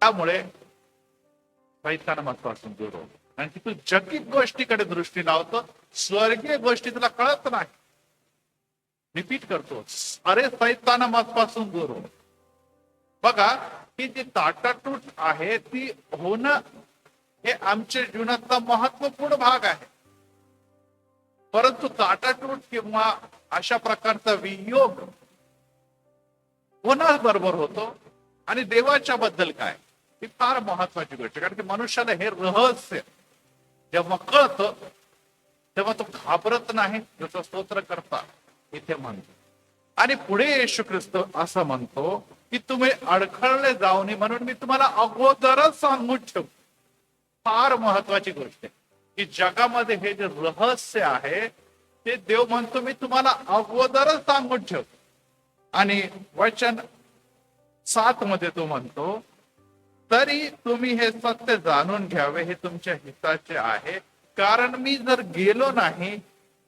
त्यामुळे सैतानापासून दूर हो. कारण की तू जगिक गोष्टीकडे दृष्टी लावतो, स्वर्गीय गोष्टी तुला कळत नाही. रिपीट करतो, अरे सैतानापासून दूर हो. बघा, ही जी ताटातूट आहे ती होणं हे आमच्या जीवनातला महत्वपूर्ण भाग आहे. परंतु ताटातूट किंवा अशा प्रकारचा वियोग होणार बरोबर होतो. आणि देवाच्या बद्दल काय, ही फार महत्वाची गोष्ट. कारण की मनुष्याला हे रहस्य जेव्हा कळतं तेव्हा तो घाबरत नाही, जसं स्तोत्र करता इथे म्हणतो. आणि पुढे येशू ख्रिस्त असं म्हणतो की तुम्ही अडखळले जाऊ नये म्हणून मी तुम्हाला अगोदरच सांगून ठेवतो. फार महत्वाची गोष्ट आहे की जगामध्ये हे जे रहस्य आहे ते देव म्हणतो मी तुम्हाला अगोदरच सांगून ठेवतो. आणि वचन 7 मध्ये तो म्हणतो, तरी तुम्ही हे सत्य जाणून घ्यावे हे तुमच्या हिताचे आहे, कारण मी जर गेलो नाही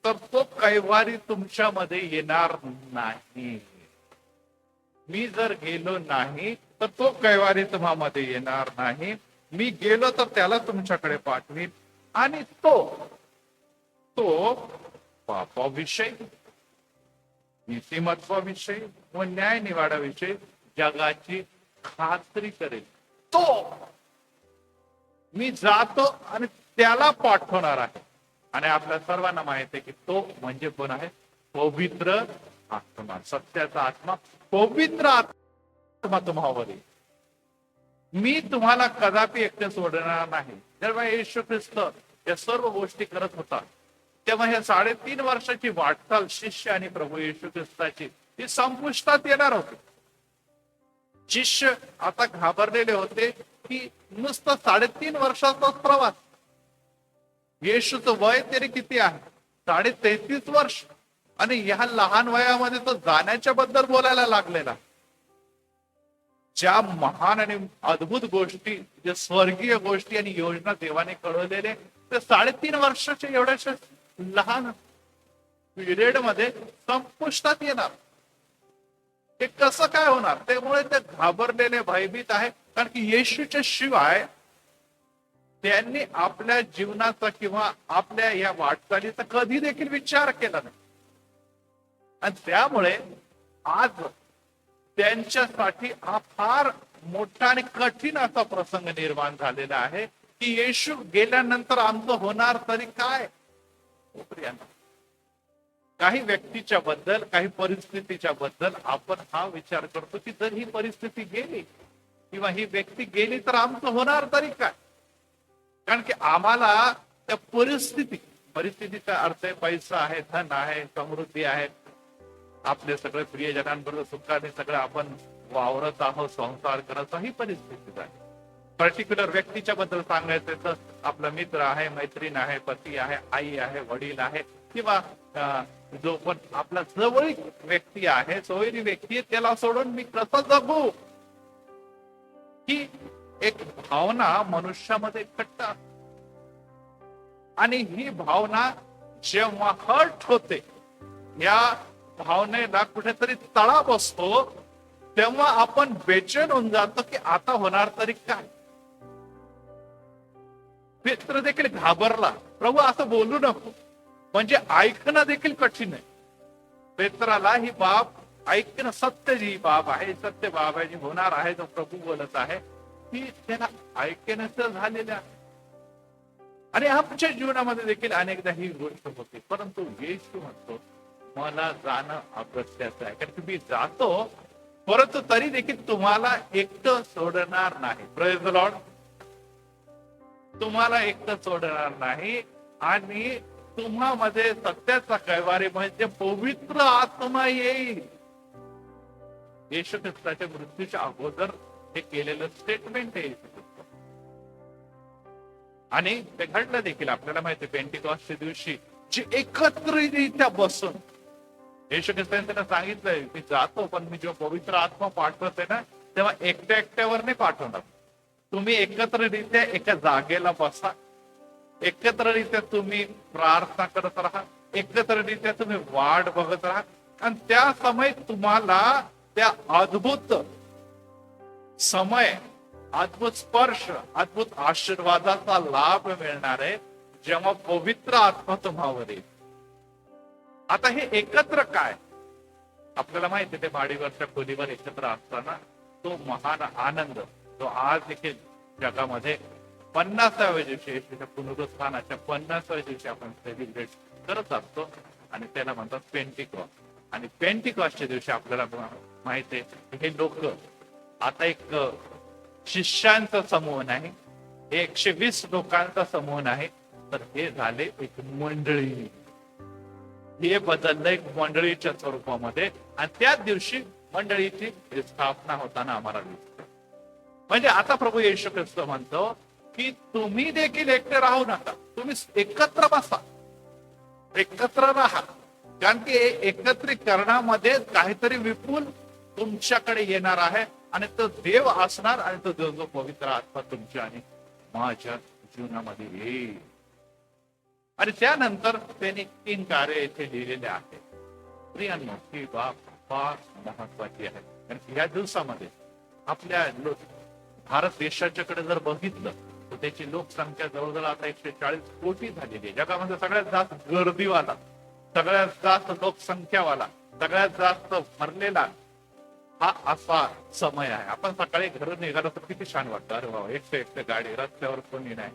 तर तो कैवारी तुमच्यामध्ये येणार नाही. मी जर गेलो नाही तर तो कैवारी तुम्हामध्ये येणार नाही. मी गेलो तर त्याला तुमच्याकडे पाठवीन. आणि तो पापाविषयी, नीतिमत्वाविषयी व न्याय निवाडाविषयी जगाची खात्री करेल. तो मी जातो आणि त्याला पाठवणार आहे. आणि आपल्या सर्वांना माहिती आहे की तो म्हणजे कोण आहे? पवित्र आत्मा, सत्याचा आत्मा, पवित्र आत्मा तुम्हावर येईल. मी तुम्हाला कदापि एकटे सोडणार नाही. जेव्हा येशू ख्रिस्त या सर्व गोष्टी करत होता तेव्हा हे 3.5 वर्षाची वाटचाल शिष्य आणि प्रभू येशू ख्रिस्ताची ती संपुष्टात येणार होती. शिष्य आता घाबरलेले होते की नुसतं 3.5 वर्षाचा प्रवास. येशूचं वय तरी किती आहे? 33 वर्ष. आणि ह्या लहान वयामध्ये तो जाण्याच्या बद्दल बोलायला लागलेला. ज्या महान आणि अद्भुत गोष्टी, ज्या स्वर्गीय गोष्टी आणि योजना देवाने कळवलेले ते 3.5 वर्षाच्या एवढ्याशा लहान पिरियड मध्ये संपुष्टात येणार. ते कसं काय होणार? त्यामुळे ते घाबरलेले, भयभीत आहे. कारण की येशूच्या शिवाय त्यांनी आपल्या जीवनाचा किंवा आपल्या या वाटचालीचा कधी देखील विचार केला नाही. आणि त्यामुळे आज त्यांच्यासाठी हा फार मोठा आणि कठीण असा प्रसंग निर्माण झालेला आहे की येशू गेल्यानंतर आमचं होणार तरी काय. काही व्यक्तीच्या बद्दल, काही परिस्थितीच्या बद्दल आपण हा विचार करतो की जर ही परिस्थिती गेली किंवा ही व्यक्ती गेली तर आमचं होणार तरी काय. कारण की आम्हाला त्या परिस्थितीचा अर्थ आहे पैसा आहे, धन आहे, समृद्धी आहे, आपले सगळे प्रियजनांबरोबर सुखाने सगळं आपण वावरत आहोत, संसार करत ही परिस्थिती आहे. पर्टिक्युलर व्यक्तीच्या बद्दल सांगायचं तर आपला मित्र आहे, मैत्रीण आहे, पती आहे, आई आहे, वडील आहे, किंवा जो पण आपला जवळीक व्यक्ती आहे, सोयरी व्यक्ती आहे, त्याला सोडून मी कसं जगू, ही एक भावना मनुष्यामध्ये एकट्ट. आणि ही भावना जेव्हा हर्ट होते, या भावनेला कुठेतरी तळा बसतो, तेव्हा आपण बेचैन होऊन जातो की आता होणार तरी काय. पेत्र देखील घाबरला. प्रभू असं बोलू नको, म्हणजे ऐकणं देखील कठीण आहे. पेत्राला ही बाब ऐकणं, सत्य जी बाब आहे, सत्य बाब आहे, जी होणार आहे, जो प्रभू बोलत आहे, ती त्याला ऐकण्याचं झालेलं आहे. आणि आमच्या जीवनामध्ये देखील अनेकदा ही गोष्ट होते. परंतु येशू म्हणतो मला जाणं अगत्याचं आहे. कारण तुम्ही जातो, परंतु तरी देखील तुम्हाला एकटं सोडणार नाही. Praise the Lord. तुम्हाला एकटं सोडणार नाही. आणि तुम्हामध्ये सत्याचा कैवारी म्हणजे पवित्र आत्मा येईल. येशू ख्रिस्ताच्या मृत्यूच्या अगोदर हे केलेलं स्टेटमेंट आहे. आणि ते घडलं देखील. आपल्याला माहिती आहे पेंटिकॉस्टच्या दिवशी जे एकत्रितरित्या बसून येशू ख्रिस्ताने त्यांना सांगितलंय मी जातो, पण मी जेव्हा पवित्र आत्मा पाठवते ना तेव्हा एकट्यावर नाही पाठवणार. तुम्ही एकत्रित्या एका जागेला बसा, एकत्ररित्या तुम्ही प्रार्थना करत राहा, एकत्ररित्या तुम्ही वाट बघत राहा. आणि त्या समय तुम्हाला त्या अद्भुत समय अद्भुत स्पर्श, अद्भुत आशीर्वादाचा लाभ मिळणार आहे जेव्हा पवित्र आत्मा तुम्हावर येईल. आता हे एकत्र काय, आपल्याला माहिती आहे, ते माडीवरच्या खोलीवर एकत्र असताना तो महान आनंद जो आज देखील जगामध्ये 50व्या दिवशी, येशूच्या पुनरुत्थानाच्या 50व्या दिवशी आपण सेलिब्रेट करत असतो, आणि त्याला म्हणतात पेंटिकॉस्ट. आणि पेंटिकॉस्टच्या दिवशी आपल्याला माहिती आहे हे लोक आता एक शिष्यांचा समूह नाही, 120 लोकांचा समूह नाही, तर हे झाले एक मंडळी. हे बदललं एक मंडळीच्या स्वरूपामध्ये, आणि त्याच दिवशी मंडळीची स्थापना होताना आम्हाला दिसते. म्हणजे आता प्रभू येशू ख्रिस्त म्हणतो की तुम्ही देखील एकटे राहू नका, तुम्ही एकत्र बसा, एकत्र राहा, कारण की एकत्रीकरणामध्ये काहीतरी विपुल तुमच्याकडे येणार आहे, आणि तो देव असणार, आणि तो देव जो पवित्र आत्मा तुमच्या आणि माझ्या जीवनामध्ये येईल. आणि त्यानंतर त्यांनी 3 कार्य येथे लिहिलेले आहेत. प्रियांनो, ही बाब फार महत्वाची आहे, कारण या दिवसामध्ये आपल्या भारत देशाच्याकडे जर बघितलं तर त्याची लोकसंख्या जवळजवळ आता 140 कोटी झालेली आहे. जगामध्ये सगळ्यात जास्त गर्दीवाला, सगळ्यात जास्त लोकसंख्यावाला, सगळ्यात जास्त भरलेला हा असा समय आहे. आपण सकाळी घरून निघालो तर किती छान वाटतं, अरे बाबा एकटे गाडी, रस्त्यावर कोणी नाही.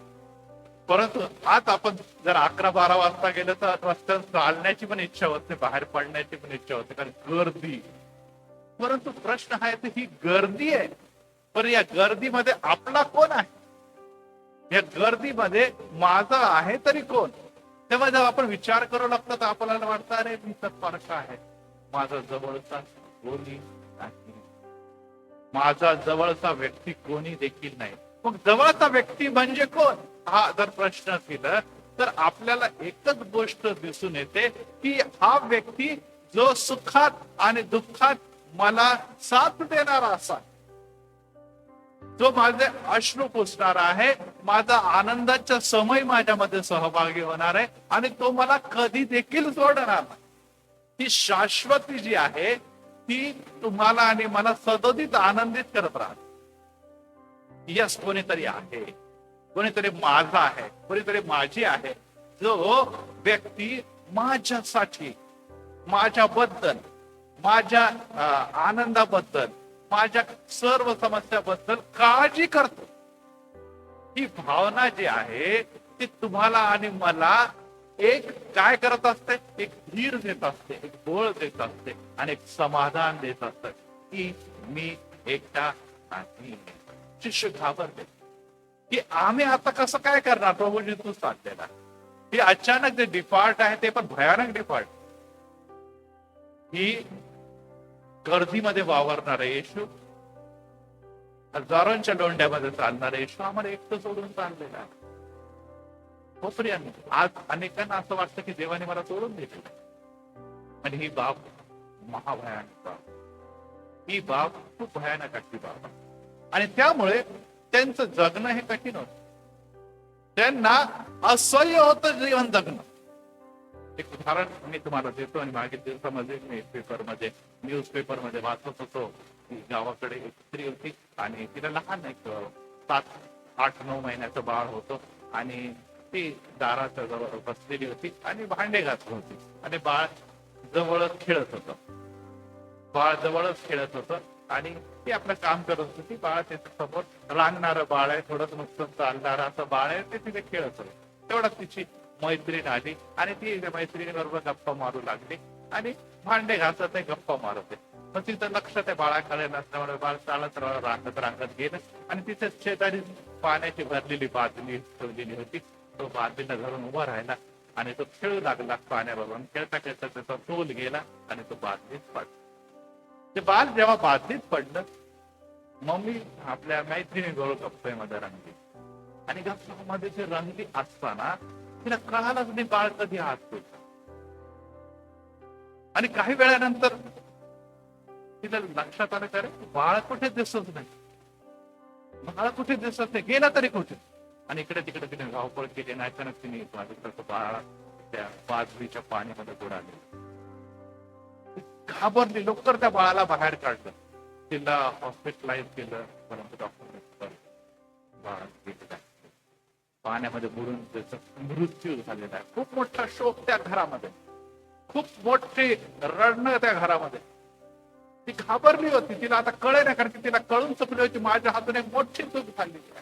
परंतु आज आपण जर 11-12 वाजता गेलं तर रस्त्यावर चालण्याची पण इच्छा होत नाही, बाहेर पडण्याची पण इच्छा होते, कारण गर्दी. परंतु प्रश्न आहे तर ही गर्दी आहे, पण या गर्दीमध्ये आपला कोण आहे, या गर्दीमध्ये माझा आहे तरी कोण? तेव्हा जेव्हा आपण विचार करू लागतो तर आपल्याला वाटतं अरे मी तर फरक आहे, माझा जवळचा कोणी नाही, माझा जवळचा व्यक्ती कोणी देखील नाही. मग जवळचा व्यक्ती म्हणजे कोण, हा जर प्रश्न केला तर आपल्याला एकच गोष्ट दिसून येते की हा व्यक्ती जो सुखात आणि दुःखात मला साथ देणारा असा, जो माझे अश्रू पुसणारा आहे, माझा आनंदाचा समय माझ्यामध्ये सहभागी होणार आहे, आणि तो मला कधी देखील सोडणार नाही. ही शाश्वती जी आहे ती तुम्हाला आणि मला सदोदित आनंदित करत राहते. यस, कोणीतरी आहे, कोणीतरी माझा आहे, कोणीतरी माझी आहे, जो व्यक्ती माझ्यासाठी, माझ्याबद्दल, माझ्या आनंदाबद्दल, माझ्या सर्व समस्याबद्दल काळजी करतो. ही भावना जी आहे ती तुम्हाला आणि मला एक काय करत असते, एक धीर देत असते, एक बळ देत असते, आणि एक समाधान देत असते की मी एकटा नाही. शिष्य घाबरते की आम्ही आता कसं काय करणार, प्रभूजी तू चाललेला. हे अचानक जे डिफॉल्ट आहे ते पण भयानक डिफॉल्ट. ही गर्दीमध्ये वावरणारे येशू, हजारांच्या लोंढ्यामध्ये चालणारे येशू आम्हाला एकटं सोडून चाललेला आहे. हो प्रियांनो, आज अनेकांना असं वाटतं की देवाने मला सोडून दिलेलं, आणि ही बाब महाभयानक बाब, ही बाब खूप भयानक अशी बाब. आणि त्यामुळे त्यांचं जगणं हे कठीण होतं, त्यांना असह्य होतं जीवन जगणं. एक उदाहरण मी तुम्हाला देतो, आणि मागील दिवसामध्ये मी न्यूज पेपरमध्ये वाचत होतो की गावाकडे एक स्त्री होती, आणि तिला लहान एक 7-8-9 महिन्याचं बाळ होतं, आणि ती दाराच्या जवळ बसलेली होती आणि भांडे घासत होती, आणि बाळ जवळच खेळत होतं. आणि ती आपलं काम करत होती. बाळ त्याच्या समोर रांगणारं बाळ आहे, थोडंच नुकतं चालणारं असं बाळ आहे, ते तिथे खेळत होतं. तेवढ्यात तिची मैत्रीण आली, आणि ती मैत्रिणीबरोबर गप्पा मारू लागली, आणि भांडे घासत आहे, गप्पा मारत आहे. मग तिचं लक्ष त्या बाळाकडे नसल्यामुळे बाळ चालत रांगत गेलं, आणि तिथे शेजारी पाण्याची भरलेली बादली ठेवलेली होती. तो बादलीला धरून उभा राहिला, आणि तो खेळू लागला पाण्याबरोबर. खेळता खेळता त्याचा तोल गेला, आणि तो बादलीत पडला. ते बाळ जेव्हा बादलीत पडलं, मम्मी आपल्या मैत्रिणीजवळ गप्पेमध्ये रंगली, आणि गप्पामध्ये ते रंगली असताना तिला कळालंच नाही बाळ कधी आत होतं. आणि काही वेळानंतर तिला लक्षात आलं, अरे बाळ कुठे दिसत नाही, बाळ कुठे दिसत नाही, गेला तरी कुठे. आणि इकडे तिकडे तिने धावपळ केली, नाही अचानक तिने बाळा त्या बादलीच्या पाण्यामध्ये बुडाले. घाबरली, लवकर त्या बाळाला बाहेर काढलं, तिला हॉस्पिटलाइज केलं, परंतु डॉक्टर बाळ गेलेलं आहे. पाण्यामध्ये बुडून त्याचा मृत्यू झालेला आहे. खूप मोठा शोक त्या घरामध्ये, खूप मोठे रडणं त्या घरामध्ये. ती घाबरली होती, तिला आता कळे नाही, कारण की तिला कळून चुकली होती माझ्या हातून एक मोठी चूक झाली आहे,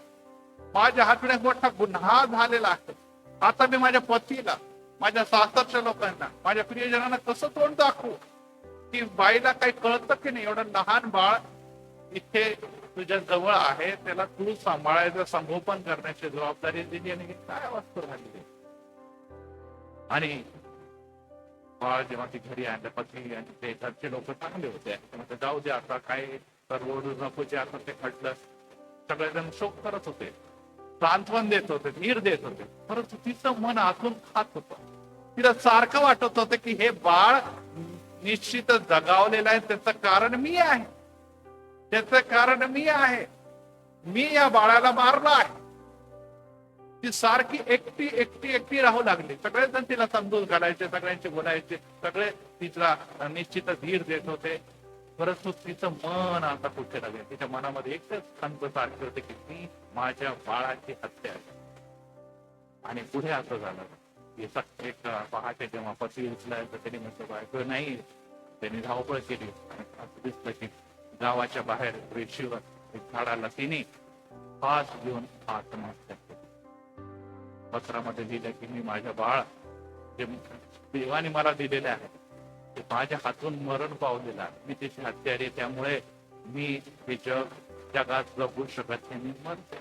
माझ्या हातून एक मोठा गुन्हा झालेला आहे. आता मी माझ्या पतीला, माझ्या सासरच्या लोकांना, माझ्या प्रियजनांना कसं तोंड दाखवू की बाईला काही कळतं की नाही, एवढं लहान बाळ इथे तुझ्या जवळ आहे, त्याला तू सांभाळायचं, संगोपन करण्याची जबाबदारी दिली, आणि काय अवस्था झाली. आणि बाळ जेव्हा ती घरी आणलं, पती आणि ते घरचे लोक चांगले होते, म्हणजे जाऊ दे आता काय करवडू नको, जे आता ते घडलं. सगळेजण शोक करत होते, सांत्वन देत होते, धीर देत होते, परंतु तिचं मन आतून खात होतं. तिला सारखं वाटत होतं की हे बाळ निश्चितच जगावलेलं आहे, त्याचं कारण मी आहे, त्याचं कारण मी आहे, मी या बाळाला मारलं आहे. ती सारखी एकटी एकटी एकटी राहू लागली. सगळेजण तिला समजून घालायचे, सगळ्यांचे बोलायचे, सगळे तिला निश्चितच धीर देत होते, परंतु तिचं मन आता कुठे लागले. तिच्या मनामध्ये एकच खंत सारखे होते की ती माझ्या बाळाची हत्या आहे. आणि पुढे असं झालं की एक पहाटे जेव्हा पती उचलाय तर त्यांनी म्हटलं बायको नाही, त्यांनी धावपळ केली आणि असं दिसलं की गावाच्या बाहेर रेषेवर एक झाडाला तिने फास घेऊन आत्महत्या केली. पत्रामध्ये लिहिलं की मी माझ्या बाळ जे देवाने मला दिलेले आहे ते माझ्या हातून मरण पावलेलं आहे, मी त्याची हत्यारी, त्यामुळे मी हे जगात जगू शकत नाही, मी मरते.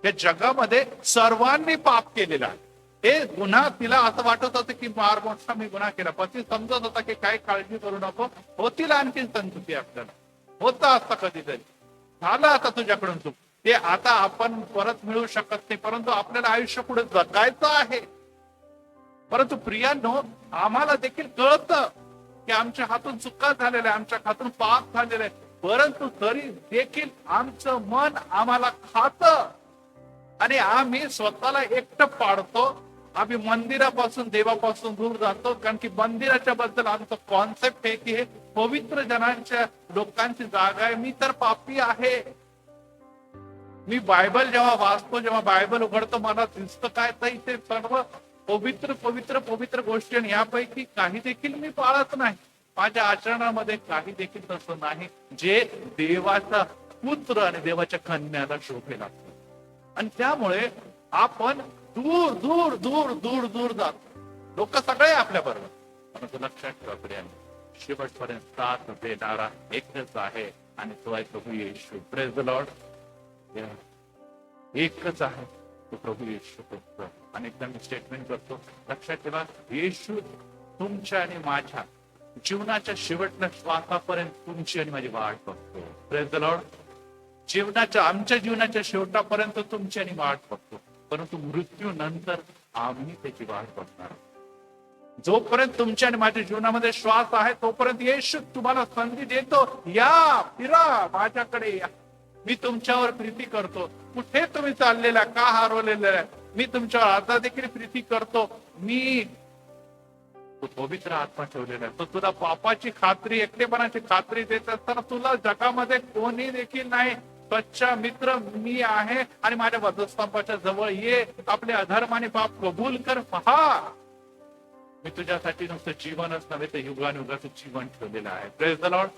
या जगामध्ये सर्वांनी पाप केलेला आहे. हे गुन्हा, तिला असं वाटत होतं की मार मोठा मी गुन्हा केला. पती समजत होता की काही काळजी करू नको, होतील आणखी संतती, आपल्याला होतं असतं कधीतरी, झालं आता तुझ्याकडून चूक, ते आता आपण परत मिळू शकत नाही, परंतु आपल्याला आयुष्य पुढे जगायचं आहे. परंतु प्रियांनो, आम्हाला देखील कळतं की आमच्या हातून चुका झालेल्या आहे, आमच्या हातून पाप झालेले आहे, परंतु तरी देखील आमचं मन आम्हाला खातं आणि आम्ही स्वतःला एकटं पाडतो. आम्ही मंदिरापासून, देवापासून दूर जातो, कारण की मंदिराच्या बद्दल आमचं कॉन्सेप्ट आहे की हे पवित्र जनांच्या लोकांची जागा आहे, मी तर पापी आहे. मी बायबल जेव्हा वाचतो, जेव्हा बायबल उघडतो, मला दिसतं काय तर इथे सर्व पवित्र पवित्र पवित्र गोष्टी, आणि यापैकी काही देखील मी पाळत नाही. माझ्या आचरणामध्ये काही देखील तसं नाही जे देवाचा पुत्र आणि देवाच्या कन्याला शोभेल असतं. आणि त्यामुळे आपण दूर दूर दूर दूर दूर जातो. लोक सगळे आपल्या बरोबर, परंतु लक्षात ठेवा प्रियांनो, शेवटपर्यंत साथ देणारा एकच आहे आणि तो आहे प्रभू येशू. Praise the Lord. एकच आहे तो प्रभू येशू. आणि एकदा मी स्टेटमेंट करतो, लक्षात ठेवा, येशू तुमच्या आणि माझ्या जीवनाच्या शेवटच्या श्वासापर्यंत तुमची आणि माझी वाट बघतो. Praise the Lord. आमच्या जीवनाच्या शेवटापर्यंत तुमची आणि वाट बघतो, परंतु मृत्यू नंतर आम्ही त्याची वाट बघणार. जोपर्यंत तुमच्या आणि माझ्या जीवनामध्ये श्वास आहे तोपर्यंत येशू तुम्हाला संधी देतो, या, फिरा, माझ्याकडे या, मी तुमच्यावर प्रीती करतो. कुठे तुम्ही चाललेला, का हरवलेला आहे, मी तुमच्यावर आता देखील प्रीती करतो. मी तो पवित्र आत्मा ठेवलेला आहे, तो तुला पापाची खात्री, एकटेपणाची खात्री देत असताना तुला जगामध्ये कोणी देखील नाही, स्वच्छ मित्र मी आहे, आणि माझ्या वधस्तंभाच्या जवळ ये, आपले अधर्म आणि पाप कबूल कर, पहा मी तुझ्यासाठी नुसतं जीवनच नव्हे तर युगानुगाचं जीवन ठेवलेलं आहे. Praise the Lord.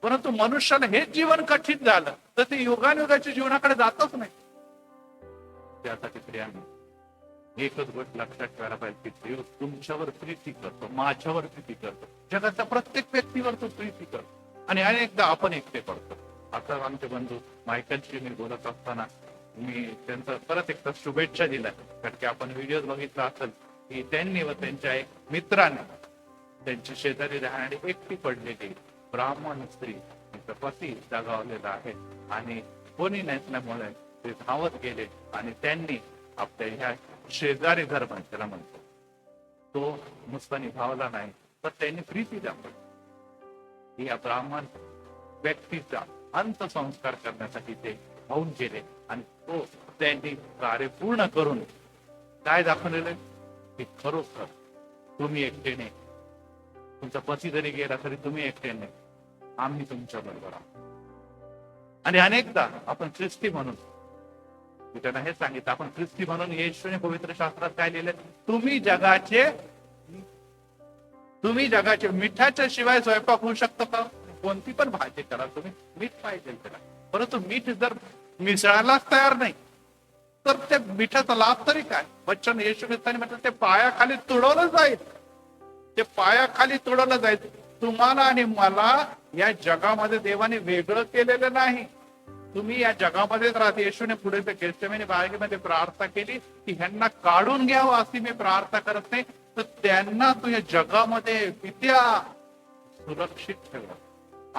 परंतु मनुष्याला हेच जीवन कठीण झालं तर ते युगानुगाच्या जीवनाकडे जातच नाही. त्यासाठी प्रियांनो, एकच गोष्ट लक्षात ठेवायला पाहिजे की देव तुमच्यावर प्रीती करतो, माझ्यावर प्रीती करतो, जगाच्या प्रत्येक व्यक्तीवर तो प्रीती करतो, आणि अनेकदा आपण एकटे पडतो. आता आमचे बंधू मायकलशी मी बोलत असताना मी त्यांचा परत एकदा शुभेच्छा दिल्या, कारण की आपण व्हिडिओ बघितला असेल की त्यांनी व त्यांच्या एक मित्राने त्यांची शेजारी राहणारी एकटी पडलेली ब्राह्मण स्त्री, तिचा पती जगावलेला आहे, आणि कोणी नसल्यामुळे ते धावत गेले आणि त्यांनी आपल्या ह्या शेजारी धर्म त्याला म्हणतो तो नुसता निभावला नाही, तर त्यांनी प्रीती दाखवली. या ब्राह्मण व्यक्तीचा अंत्यसंस्कार करण्यासाठी ते होऊन गेले, आणि तो त्यांनी कार्य पूर्ण करून काय दाखवलेलं की खरोखर तुम्ही एकटे नाही, तुमचा पती जरी गेला तरी तुम्ही एकटे नाही, आम्ही तुमच्या बरोबर आहोत. आणि अनेकदा आपण ख्रिस्ती म्हणून, मी त्यांना हे सांगितलं, आपण ख्रिस्ती म्हणून येशूने पवित्र शास्त्रात काय लिहिले, तुम्ही जगाचे मिठाच्या शिवाय स्वयंपाक होऊ शकतो का? कोणती पण भाजी करा तुम्ही, मीठ पाहिजे त्याला, परंतु मीठ जर मिसळायलाच तयार नाही तर त्या मिठाचा लाभ तरी काय? वचन येशू ख्रिस्ताने म्हटलं ते पायाखाली तुडवलं जाईल, ते पायाखाली तुडवलं जाईल. तुम्हाला आणि मला या जगामध्ये देवाने वेगळं केलेलं नाही. तुम्ही या जगामध्येच राहते. येशूने पुढे ते गेत्सेमने बागेमध्ये प्रार्थना केली की ह्यांना काढून घ्यावं अशी मी प्रार्थना करत नाही, तर त्यांना तू या जगामध्ये पित्या सुरक्षित ठेवा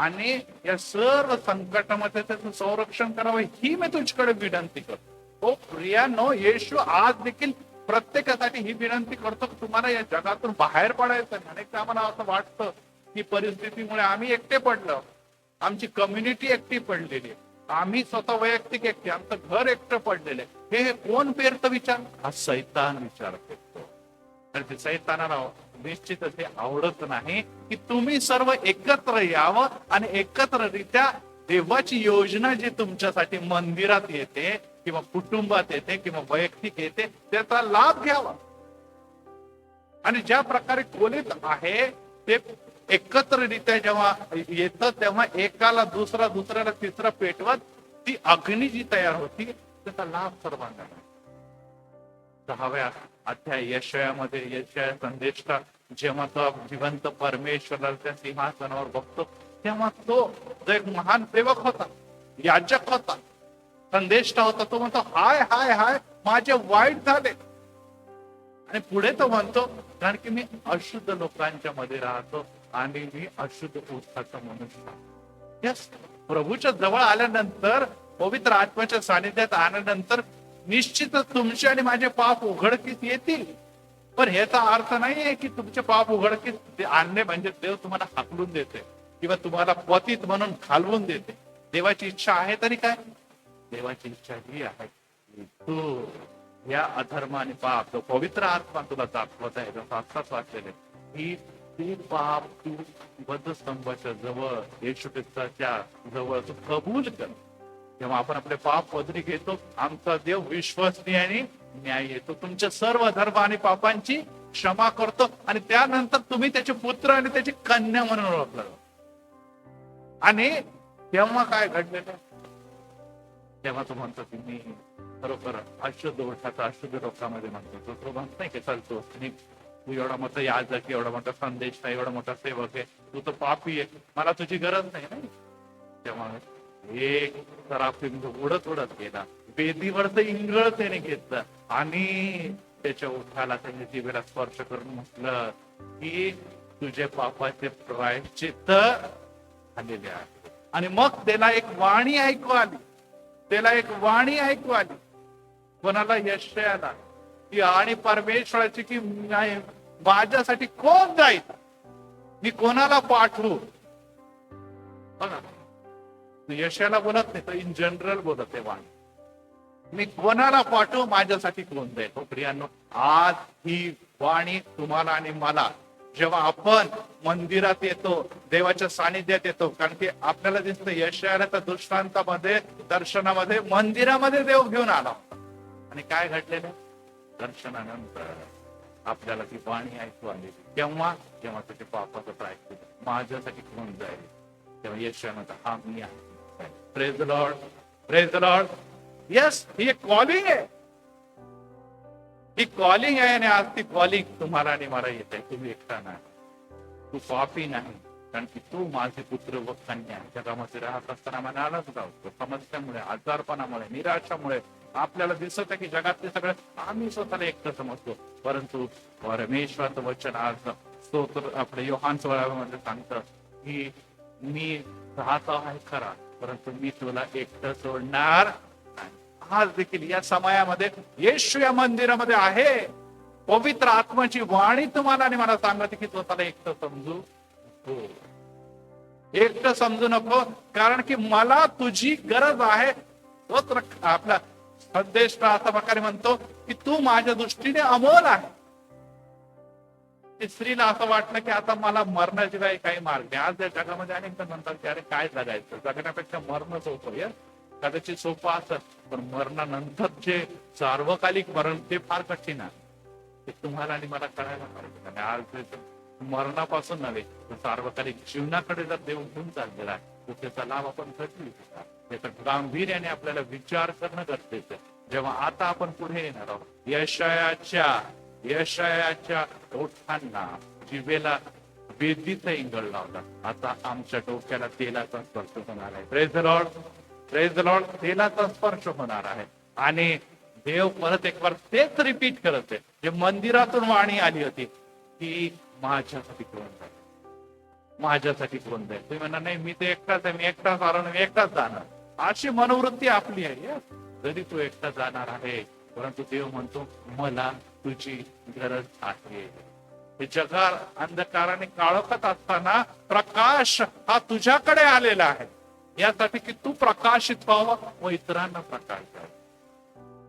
आणि या सर्व संकटामध्ये त्याचं संरक्षण करावं ही मी तुझ्याकडे विनंती करतो. हो प्रियानो, येशू आज देखील प्रत्येकासाठी ही विनंती करतो की तुम्हाला या जगातून बाहेर पडायचं. अनेकदा आम्हाला असं वाटतं की परिस्थितीमुळे आम्ही एकटे पडलो, आमची कम्युनिटी एकटी पडलेली, आम्ही स्वतः वैयक्तिक एकटे, आमचं घर एकटं पडलेलं आहे. हे कोण पेरतं विचार? हा सैतान विचार करतो. तर ते सैतानाला निश्चितच हे आवडत नाही की तुम्ही सर्व एकत्र यावं आणि एकत्ररित्या देवाची योजना जी तुमच्यासाठी मंदिरात येते किंवा कुटुंबात येते किंवा वैयक्तिक येते त्याचा लाभ घ्यावा. आणि ज्या प्रकारे खोलीत आहे ते एकत्ररित्या जेव्हा येतं तेव्हा एकाला दुसरा, दुसऱ्याला तिसरा पेटवत ती अग्नी जी तयार होती त्याचा लाभ सर्वांना. 6व्या अध्याय यशायामध्ये, यशाया संदेष्टा जेव्हा तो जिवंत परमेश्वराला त्या सिंहासनावर बघतो तेव्हा तो जो एक महान सेवक होता, याजक होता, संदेष्टा होता, तो म्हणतो हाय हाय हाय माझे वाईट झाले. आणि पुढे तो म्हणतो कारण की मी अशुद्ध लोकांच्या मध्ये राहतो आणि मी अशुद्ध उत्साहाचा मनुष्य. यस, प्रभूच्या जवळ आल्यानंतर, पवित्र आत्म्याच्या सानिध्यात आल्यानंतर निश्चितच तुमचे आणि माझे पाप उघडकीस येतील. पण ह्याचा अर्थ नाहीये की तुमचे पाप उघडकीस आणणे म्हणजे देव तुम्हाला हाकलून देते किंवा तुम्हाला पतित म्हणून घालवून देते. देवाची इच्छा आहे तरी काय? देवाची इच्छा ही आहे की तू या अधर्म आणि पाप, तो पवित्र आत्मा तुला दाखवत आहे, शास्त्रात वाचलेले की ते पाप तू वधस्तंभाच्या जवळ, येशू ख्रिस्ताच्या जवळ तू कबूल कर. जेव्हा आपण आपले पाप पदरी घेतो, आमचा देव विश्वसनीय आणि न्याय येतो, तुमच्या सर्व धर्म आणि पापांची क्षमा करतो आणि त्यानंतर तुम्ही त्याचे पुत्र आणि त्याची कन्या म्हणून ओळखला. आणि तेव्हा काय घडलेलं? तेव्हा तो म्हणतो की मी खरोखर अशुद्ध ओठाचा अशुद्ध लोकांमध्ये म्हणतो. तो म्हणत नाही की चालतो तू एवढा मोठा याजक, एवढा मोठा संदेश, एवढा मोठा सेवक आहे, तू तर पापी आहे, मला तुझी गरज नाही ना. तेव्हा एक सराफीम उडत उडत गेला, वेदीवर तर इंगळतेने घेतलं आणि त्याच्या ओठाला त्याच्या जिभेला स्पर्श करून म्हटलं की तुझे पापाचे प्रायश्चित्त झालेले आहे. आणि मग त्याला एक वाणी ऐकू आली, कोणाला? यशायाला. की आणि परमेश्वराची की माझ्यासाठी कोण जाईल, मी कोणाला पाठवू? बघा, यशाला बोलत नाही तर इन जनरल बोलत आहे वाणी, मी कोणाला पाठवू, माझ्यासाठी कोण जाईल? हो प्रियांनो, आज ही वाणी तुम्हाला आणि मला, जेव्हा आपण मंदिरात येतो, देवाच्या सानिध्यात येतो, कारण की आपल्याला दिसतं यशायाला तर दृष्टांतामध्ये, दर्शनामध्ये मंदिरामध्ये देव घेऊन आला आणि काय घडलेलं? दर्शनानंतर आपल्याला ती वाणी ऐकू आली. जेव्हा त्याच्या पापाचं प्रायश्चित्त माझ्यासाठी कोण जाईल? तेव्हा यशायाला हा मी आहे. Praise the Lord, praise the Lord. Yes, ही एक कॉलिंग आहे, ही कॉलिंग आहे आणि आज ती कॉलिंग तुम्हाला आणि मला येत आहे. तुम्ही एकटा नाही, तू पापी नाही, कारण की तू माझे पुत्र व कन्या. जगामध्ये राहत असताना मनालाच गावतो, समस्यामुळे, आजारपणामुळे, निराशामुळे आपल्याला दिसत आहे की जगातले सगळे आम्ही स्वतःला एकटं समजतो, परंतु परमेश्वराचं वचन आज स्तोत्र आपल्या योहान 16 मध्ये सांगतं की मी राहतो आहे खरा, परंतु मी तुला एकटं सोडणार नाही. आज देखील या समयामध्ये येशू या मंदिरामध्ये आहे. पवित्र आत्म्याची वाणी तुम्हाला आणि मला सांगते की स्वतःला एकटं समजू नको, एकटं समजू नको, कारण की मला तुझी गरज आहे. स्तोत्र आपला संदेश अशा प्रकारे म्हणतो की तू माझ्या दृष्टीने अमोल आहे. ते स्त्रीला असं वाटलं की आता मला मरणाशिवाय काही मार्ग नाही. आज या जगामध्ये अनेक जण म्हणतात की अरे काय जगायचं, जगण्यापेक्षा मरण सोपं आहे. कदाचित सोपं असत, पण मरणानंतर जे सार्वकालिक मरण ते फार कठीण आहे. ते तुम्हाला आणि मला कळायला पाहिजे. आणि आज मरणापासून नव्हे तर सार्वकालिक जीवनाकडे जर देव घेऊन चाललेला आहे, तर त्याचा लाभ आपण कधी घेऊ शकता. त्याचा गांभीर्याने आपल्याला विचार करणं गरजेचं आहे. जेव्हा आता आपण पुढे येणार आहोत, यशायाच्या ओठांना जिभेला वेदीचा इंगळ लावला. आता आमच्या डोक्याला तेलाचा स्पर्श होणार आहे. Praise the Lord, praise the Lord. तेलाचा स्पर्श होणार आहे. आणि देव परत एक बार तेच रिपीट करत आहे जे मंदिरातून वाणी आली होती की माझ्यासाठी कोण जाईल, माझ्यासाठी कोण जाईल. तुम्ही म्हणा नाही मी ते एकटाच आहे, मी एकटाच आलो, मी एकटाच जाणार. अशी मनोवृत्ती आपली आहे. जरी तू एकटा जाणार आहे, परंतु देव म्हणतो मला तुझी गरज आहे. हे जगा अंधकाराने काळोखात असताना प्रकाश हा तुझ्याकडे आलेला आहे, यासाठी की तू प्रकाशित व्हावा व इतरांना प्रकाश द्यावा.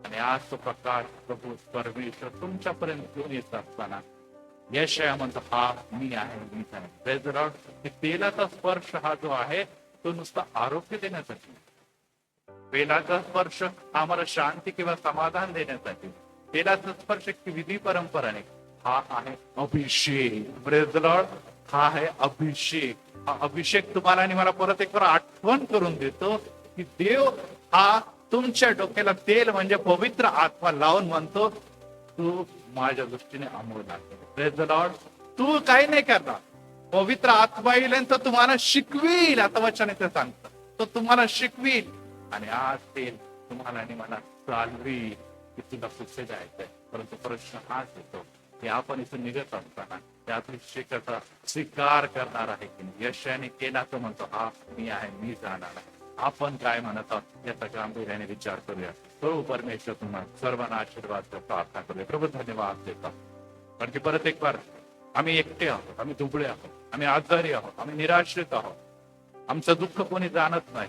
आणि आज तो प्रकाश प्रभू परमेश्वर तुमच्यापर्यंत घेऊन येत असताना यशया म्हणतो हा मी आहे, मीच आहे. Praise the Lord. तेलाचा स्पर्श हा जो आहे तो नुसता आरोग्य देण्यासाठी, तेलाचा स्पर्श आम्हाला शांती किंवा समाधान देण्यासाठी, तेलाचा स्पर्श विधी परंपराने हा आहे अभिषेक. Praise the Lord. हा आहे अभिषेक. हा अभिषेक तुम्हाला आणि मला परत एक आठवण करून देतो की देव हा तुमच्या डोक्याला तेल म्हणजे पवित्र आत्मा लावून म्हणतो तू माझ्या दृष्टीने अमोल आहे. Praise the Lord. तू काही नाही करणार, पवित्र आत्मा येईल आणि तो तुम्हाला शिकवील. आता वचन ते सांगतं तो तुम्हाला शिकवील आणि आज तेल तुम्हाला आणि मला चालवी की तुला कुठे जायचंय. परंतु प्रश्न हाच येतो की आपण इथून निघत असताना त्या अभिषेकाचा स्वीकार करणार आहे की नाही. यशाने केला तो म्हणतो हा मी आहे, मी जाणार आहे. आपण काय म्हणत आहोत याचा गांभीर्याने विचार करूया. प्रभू परमेश्वर तुम्हाला सर्वांना आशीर्वाद प्रार्थना करूया. प्रभू धन्यवाद देतो कारण की परत एक बार आम्ही एकटे आहोत, आम्ही दुबळे आहोत, आम्ही आजारी आहोत, आम्ही निराश्रित आहोत, आमचं दुःख कोणी जाणत नाही.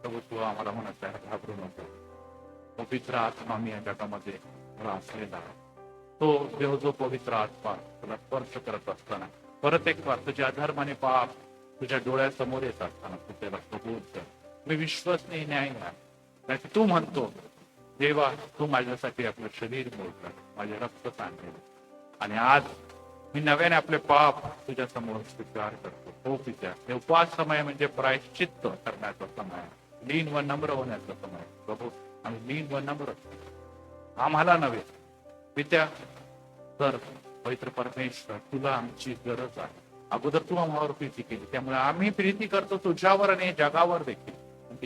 प्रभू तू आम्हाला म्हणत आहे घाबरू नको, पवित्र आत्मा मी या जगामध्ये असलेला आहे. तो देव जो पवित्र आत्मा तुला स्पर्श करत असताना परत एक बार तुझ्या अधर्माने पाप तुझ्या डोळ्यासमोर येत असताना तू त्याला कबूल कर. मी विश्वसनीय न्याय नाही. तू म्हणतो देवा तू माझ्यासाठी आपलं शरीर मोडलं, माझे रक्त सांडले आणि आज मी नव्याने आपले पाप तुझ्या समोर स्वीकार करतो. हो पित्या, हे उपवास समय म्हणजे प्रायश्चित्त करण्याचा समय, लीन व नम्र होण्याचा समय. प्रभू आम्ही लीन व नम्र आम्हाला नव्हे पित्या तर पवित्र परमेश्वर तुला आमची गरज आहे. अगोदर तू आम्हावर प्रीती केली, त्यामुळे आम्ही प्रीती करतो तुझ्यावर आणि जगावर देखील.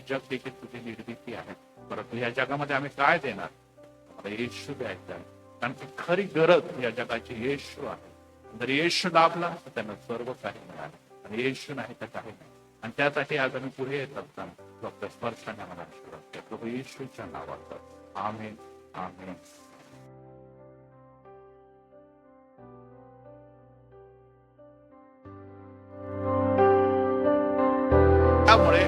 जग देखील तुझी निर्मिती आहे. परंतु या जगामध्ये आम्ही काय देणार? मला येशू द्यायचा आहे, कारण की खरी गरज या जगाची येशू आहे. जर येशू लाभला तर त्यांना सर्व काही मिळालं आणि येशू नाही तर काही नाही. आणि त्यासाठी आज आम्ही पुढे येत असताना आपल्या स्पर्शाने आम्हाला आशीर्वाद द्या. प्रभू येशूच्या नावात आमेन, आमेन. त्यामुळे